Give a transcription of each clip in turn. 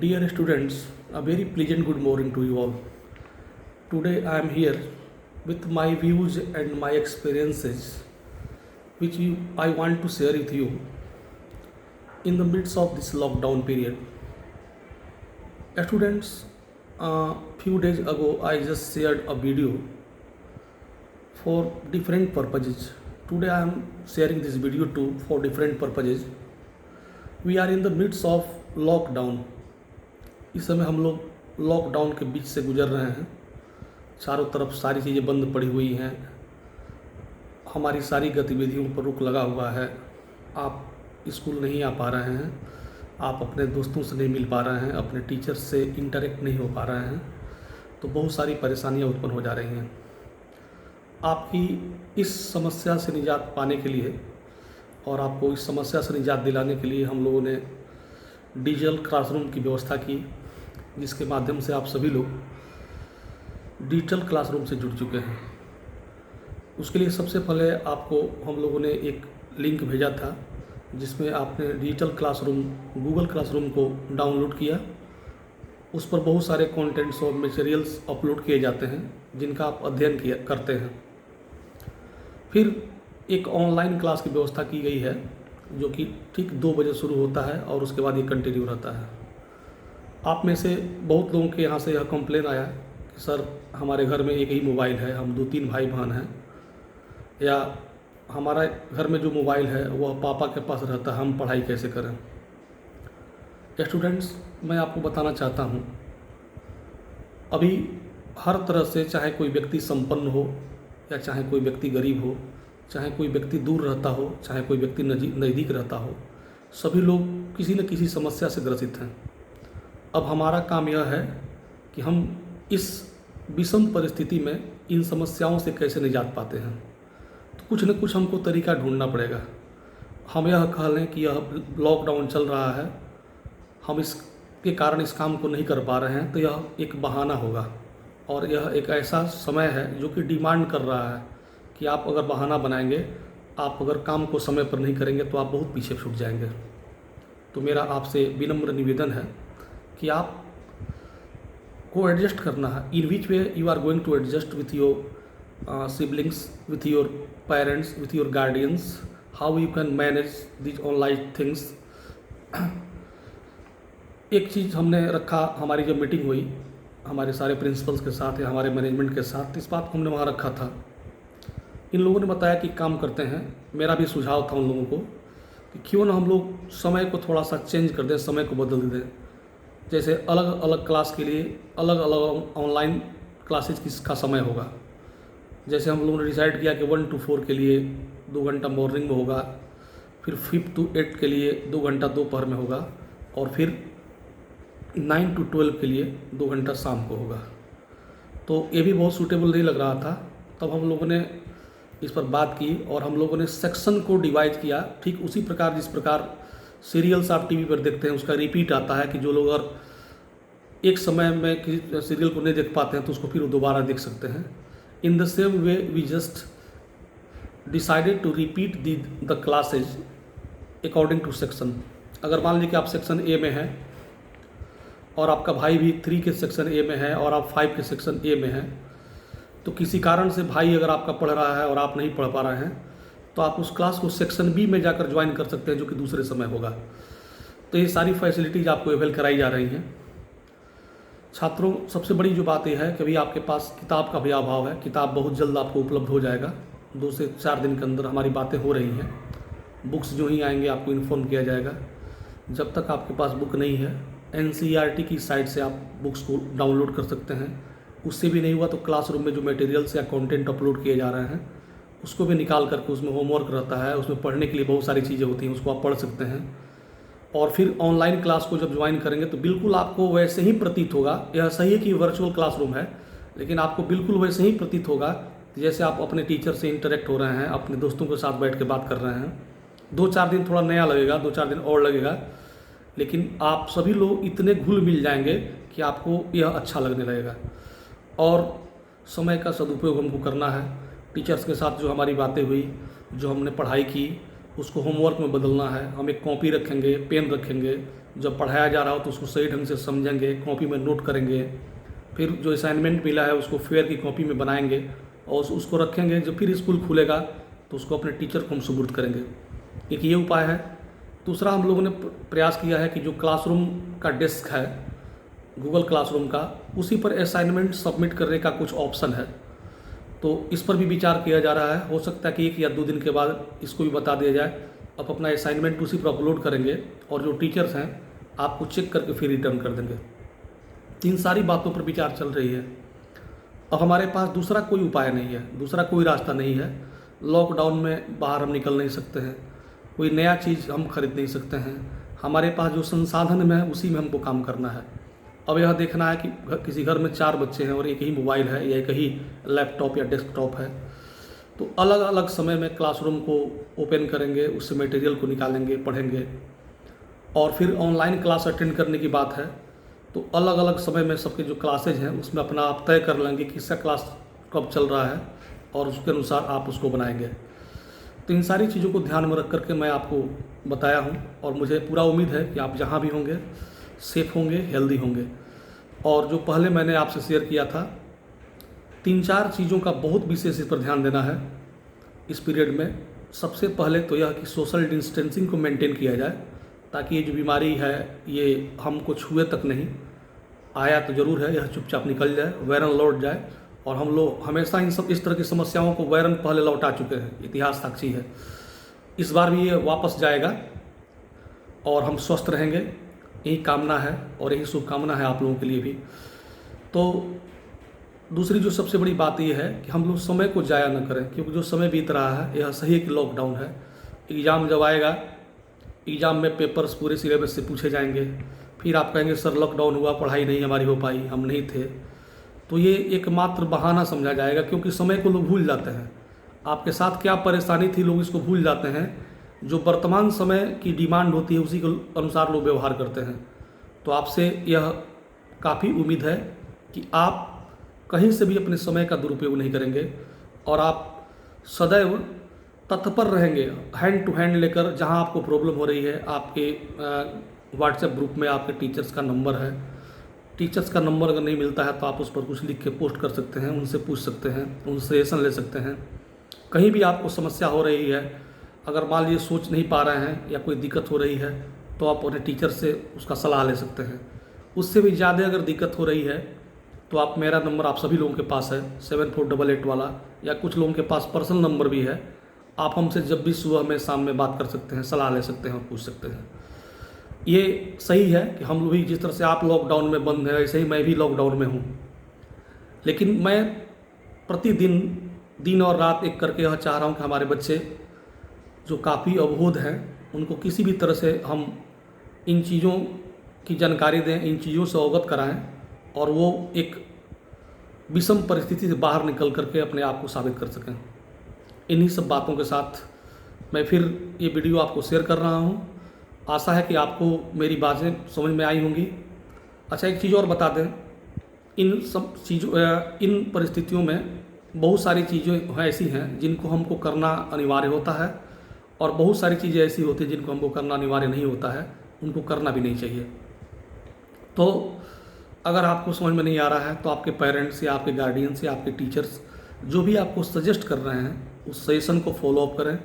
Dear students, a very pleasant good morning to you all. Today I am here with my views and my experiences I want to share with you in the midst of this lockdown period. Students, a few days ago I just shared a video for different purposes. Today I am sharing this video too for different purposes. We are in the midst of lockdown. इस समय हम लोग lockdown के बीच से गुजर रहे हैं. चारों तरफ सारी चीज़ें बंद पड़ी हुई हैं. हमारी सारी गतिविधियों पर रोक लगा हुआ है. आप स्कूल नहीं आ पा रहे हैं, आप अपने दोस्तों से नहीं मिल पा रहे हैं, अपने टीचर से इंटरेक्ट नहीं हो पा रहे हैं. तो बहुत सारी परेशानियां उत्पन्न हो जा रही हैं. आपकी इस समस्या से निजात पाने के लिए और आपको इस समस्या से निजात दिलाने के लिए हम लोगों ने डिजिटल क्लासरूम की व्यवस्था की, जिसके माध्यम से आप सभी लोग डिजिटल क्लासरूम से जुड़ चुके हैं. उसके लिए सबसे पहले आपको हम लोगों ने एक लिंक भेजा था, जिसमें आपने डिजिटल क्लासरूम गूगल क्लासरूम को डाउनलोड किया. उस पर बहुत सारे कंटेंट्स और मटेरियल्स अपलोड किए जाते हैं, जिनका आप अध्ययन करते हैं. फिर एक ऑनलाइन क्लास की व्यवस्था की गई है, जो कि ठीक 2 बजे शुरू होता है और उसके बाद ये कंटिन्यू रहता है. आप में से बहुत लोगों के यहाँ से यह कंप्लेन आया कि सर हमारे घर में एक ही मोबाइल है, हम 2-3 भाई बहन हैं, या हमारा घर में जो मोबाइल है वह पापा के पास रहता है, हम पढ़ाई कैसे करें. स्टूडेंट्स, मैं आपको बताना चाहता हूँ, अभी हर तरह से चाहे कोई व्यक्ति संपन्न हो या चाहे कोई व्यक्ति गरीब हो, चाहे कोई व्यक्ति दूर रहता हो, चाहे कोई व्यक्ति नज़दीक रहता हो, सभी लोग किसी न किसी समस्या से ग्रसित हैं. अब हमारा काम यह है कि हम इस विषम परिस्थिति में इन समस्याओं से कैसे निजात पाते हैं. तो कुछ न कुछ हमको तरीका ढूंढना पड़ेगा. हम यह कह लें कि यह लॉकडाउन चल रहा है, हम इसके कारण इस काम को नहीं कर पा रहे हैं, तो यह एक बहाना होगा. और यह एक ऐसा समय है जो कि डिमांड कर रहा है कि आप अगर बहाना बनाएंगे, आप अगर काम को समय पर नहीं करेंगे तो आप बहुत पीछे छूट जाएंगे. तो मेरा आपसे विनम्र निवेदन है कि आप को एडजस्ट करना है. In which way you are going to adjust with your siblings, with your parents, with your guardians, how you can manage this online things. एक चीज़ हमने रखा, हमारी जब मीटिंग हुई हमारे सारे प्रिंसिपल्स के साथ या हमारे मैनेजमेंट के साथ, इस बात को हमने वहाँ रखा था. इन लोगों ने बताया कि काम करते हैं. मेरा भी सुझाव था उन लोगों को कि क्यों ना हम लोग समय को थोड़ा सा चेंज कर दें, समय को बदल दें. जैसे अलग अलग क्लास के लिए अलग अलग ऑनलाइन क्लासेज का समय होगा. जैसे हम लोगों ने डिसाइड किया कि 1 to 4 के लिए 2 घंटा मॉर्निंग में होगा, फिर 5 to 8 के लिए 2 घंटा दोपहर में होगा, और फिर 9 to 12 के लिए 2 घंटा शाम को होगा. तो ये भी बहुत सूटेबल नहीं लग रहा था. तब हम लोगों ने इस पर बात की और हम लोगों ने सेक्शन को डिवाइड किया, ठीक उसी प्रकार जिस प्रकार सीरियल्स आप टीवी पर देखते हैं उसका रिपीट आता है कि जो लोग अगर एक समय में किसी सीरियल को नहीं देख पाते हैं तो उसको फिर दोबारा देख सकते हैं. In the same way we just decided to repeat the classes according to section. अगर मान लीजिए कि आप सेक्शन ए में हैं और आपका भाई भी 3 के सेक्शन ए में है और आप 5 के सेक्शन ए में हैं, तो किसी कारण से भाई अगर आपका पढ़ रहा है और आप नहीं पढ़ पा रहे हैं, तो आप उस क्लास को सेक्शन बी में जाकर ज्वाइन कर सकते हैं, जो कि दूसरे समय होगा. तो ये सारी फैसिलिटीज़ आपको अवेल कराई जा रही हैं. छात्रों, सबसे बड़ी जो बात यह है कि अभी आपके पास किताब का भी अभाव है. किताब बहुत जल्द आपको उपलब्ध हो जाएगा. 2 से 4 दिन के अंदर हमारी बातें हो रही हैं. बुक्स जो ही आएंगे आपको इन्फॉर्म किया जाएगा. जब तक आपके पास बुक नहीं है, NCERT की साइट से आप बुक्स को डाउनलोड कर सकते हैं. उससे भी नहीं हुआ तो क्लासरूम में जो मटेरियल्स या कंटेंट अपलोड किए जा रहे हैं उसको भी निकाल करके, उसमें होमवर्क रहता है, उसमें पढ़ने के लिए बहुत सारी चीज़ें होती हैं, उसको आप पढ़ सकते हैं. और फिर ऑनलाइन क्लास को जब ज्वाइन करेंगे तो बिल्कुल आपको वैसे ही प्रतीत होगा. यह सही है कि वर्चुअल क्लासरूम है, लेकिन आपको बिल्कुल वैसे ही प्रतीत होगा जैसे आप अपने टीचर से इंटरेक्ट हो रहे हैं, अपने दोस्तों के साथ बैठ के बात कर रहे हैं. 2-4 दिन थोड़ा नया लगेगा, 2-4 दिन और लगेगा, लेकिन आप सभी लोग इतने घुल मिल जाएंगे कि आपको यह अच्छा लगने लगेगा. और समय का सदुपयोग हमको करना है. टीचर्स के साथ जो हमारी बातें हुई, जो हमने पढ़ाई की, उसको होमवर्क में बदलना है। हम एक कॉपी रखेंगे, पेन रखेंगे, जब पढ़ाया जा रहा हो तो उसको सही ढंग से समझेंगे, कॉपी में नोट करेंगे। फिर जो असाइनमेंट मिला है उसको फेयर की कॉपी में बनाएंगे और उसको रखेंगे। जब फिर स्कूल खुलेगा तो उसको अपने टीचर को हम सुपुर्द करेंगे। एक ये उपाय है। दूसरा, हम लोगों ने प्रयास किया है कि जो क्लासरूम का डेस्क है गूगल क्लासरूम का, उसी पर असाइनमेंट सबमिट करने का कुछ ऑप्शन है, तो इस पर भी विचार किया जा रहा है। हो सकता है कि 1 या 2 दिन के बाद इसको भी बता दिया जाए। आप अपना असाइनमेंट उसी पर अपलोड करेंगे और जो टीचर्स हैं आपको चेक करके फिर रिटर्न कर देंगे। इन सारी बातों पर विचार चल रही है। अब हमारे पास दूसरा कोई उपाय नहीं है, दूसरा कोई रास्ता नहीं है। लॉकडाउन में बाहर हम निकल नहीं सकते हैं, कोई नया चीज़ हम खरीद नहीं सकते हैं। हमारे पास जो संसाधन में है उसी में हमको काम करना है। अब यह देखना है कि किसी घर में 4 बच्चे हैं और एक ही मोबाइल है या एक ही लैपटॉप या डेस्कटॉप है, तो अलग अलग समय में क्लासरूम को ओपन करेंगे, उससे मटेरियल को निकालेंगे, पढ़ेंगे। और फिर ऑनलाइन क्लास अटेंड करने की बात है तो अलग अलग समय में सबके जो क्लासेज हैं उसमें अपना आप तय कर लेंगे कि किसका क्लास कब चल रहा है और उसके अनुसार आप उसको बनाएंगे। तो इन सारी चीज़ों को ध्यान में रख करके मैं आपको बताया हूँ और मुझे पूरा उम्मीद है कि आप जहाँ भी होंगे सेफ होंगे, हेल्दी होंगे। और जो पहले मैंने आपसे शेयर किया था 3-4 चीज़ों का बहुत विशेष इस पर ध्यान देना है इस पीरियड में। सबसे पहले तो यह कि सोशल डिस्टेंसिंग को मेंटेन किया जाए, ताकि ये जो बीमारी है ये हमको छुए तक नहीं, आया तो ज़रूर है, यह चुपचाप निकल जाए, वायरल लौट जाए। और हम लोग हमेशा इस तरह की समस्याओं को वायरल पहले लौटा चुके हैं, इतिहास साक्षी है। इस बार भी ये वापस जाएगा और हम स्वस्थ रहेंगे, यही कामना है और यही शुभकामना है आप लोगों के लिए भी। तो दूसरी जो सबसे बड़ी बात ये है कि हम लोग समय को ज़ाया न करें, क्योंकि जो समय बीत रहा है यह सही है कि लॉकडाउन है। एग्ज़ाम जब आएगा, एग्ज़ाम में पेपर्स पूरे सिलेबस से पूछे जाएंगे, फिर आप कहेंगे सर लॉकडाउन हुआ, पढ़ाई नहीं हमारी हो पाई, हम नहीं थे। तो ये एकमात्र बहाना समझा जाएगा, क्योंकि समय को लोग भूल जाते हैं। आपके साथ क्या परेशानी थी लोग इसको भूल जाते हैं। जो वर्तमान समय की डिमांड होती है उसी के अनुसार लोग व्यवहार करते हैं। तो आपसे यह काफ़ी उम्मीद है कि आप कहीं से भी अपने समय का दुरुपयोग नहीं करेंगे और आप सदैव तत्पर रहेंगे, हैंड टू हैंड लेकर। जहां आपको प्रॉब्लम हो रही है, आपके व्हाट्सएप ग्रुप में आपके टीचर्स का नंबर है। टीचर्स का नंबर अगर नहीं मिलता है तो आप उस पर कुछ लिख के पोस्ट कर सकते हैं, उनसे पूछ सकते हैं, उनसे सजेशन ले सकते हैं। कहीं भी आपको समस्या हो रही है, अगर मान लीजिए सोच नहीं पा रहे हैं या कोई दिक्कत हो रही है, तो आप अपने टीचर से उसका सलाह ले सकते हैं। उससे भी ज़्यादा अगर दिक्कत हो रही है तो आप, मेरा नंबर आप सभी लोगों के पास है 7488 वाला, या कुछ लोगों के पास पर्सनल नंबर भी है। आप हमसे जब भी सुबह में शाम में बात कर सकते हैं, सलाह ले सकते हैं और पूछ सकते हैं। ये सही है कि हम लोग भी, जिस तरह से आप लॉकडाउन में बंद हैं वैसे ही मैं भी लॉकडाउन में हूँ, लेकिन मैं प्रतिदिन दिन और रात एक करके यह चाह रहा हूँ कि हमारे बच्चे जो काफ़ी अवबोध हैं उनको किसी भी तरह से हम इन चीज़ों की जानकारी दें, इन चीज़ों से अवगत कराएं और वो एक विषम परिस्थिति से बाहर निकल करके अपने आप को साबित कर सकें। इन्हीं सब बातों के साथ मैं फिर ये वीडियो आपको शेयर कर रहा हूँ। आशा है कि आपको मेरी बातें समझ में आई होंगी। अच्छा, एक चीज़ और बता दें, इन सब चीज़ों, इन परिस्थितियों में बहुत सारी चीज़ें ऐसी हैं जिनको हमको करना अनिवार्य होता है और बहुत सारी चीज़ें ऐसी होती हैं जिनको हमको करना अनिवार्य नहीं होता है, उनको करना भी नहीं चाहिए। तो अगर आपको समझ में नहीं आ रहा है तो आपके पेरेंट्स या आपके गार्डियंस या आपके टीचर्स जो भी आपको सजेस्ट कर रहे हैं उस सजेशन को फॉलो अप करें।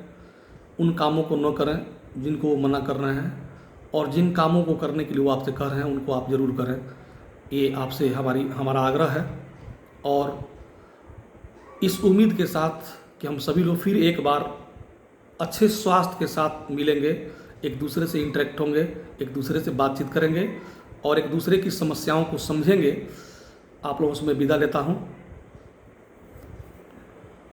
उन कामों को न करें जिनको वो मना कर रहे हैं, और जिन कामों को करने के लिए वो आपसे कह रहे हैं उनको आप ज़रूर करें। ये आपसे हमारा आग्रह है। और इस उम्मीद के साथ कि हम सभी लोग फिर एक बार अच्छे स्वास्थ्य के साथ मिलेंगे, एक दूसरे से इंटरेक्ट होंगे, एक दूसरे से बातचीत करेंगे और एक दूसरे की समस्याओं को समझेंगे, आप लोगों से मैं विदा लेता हूँ।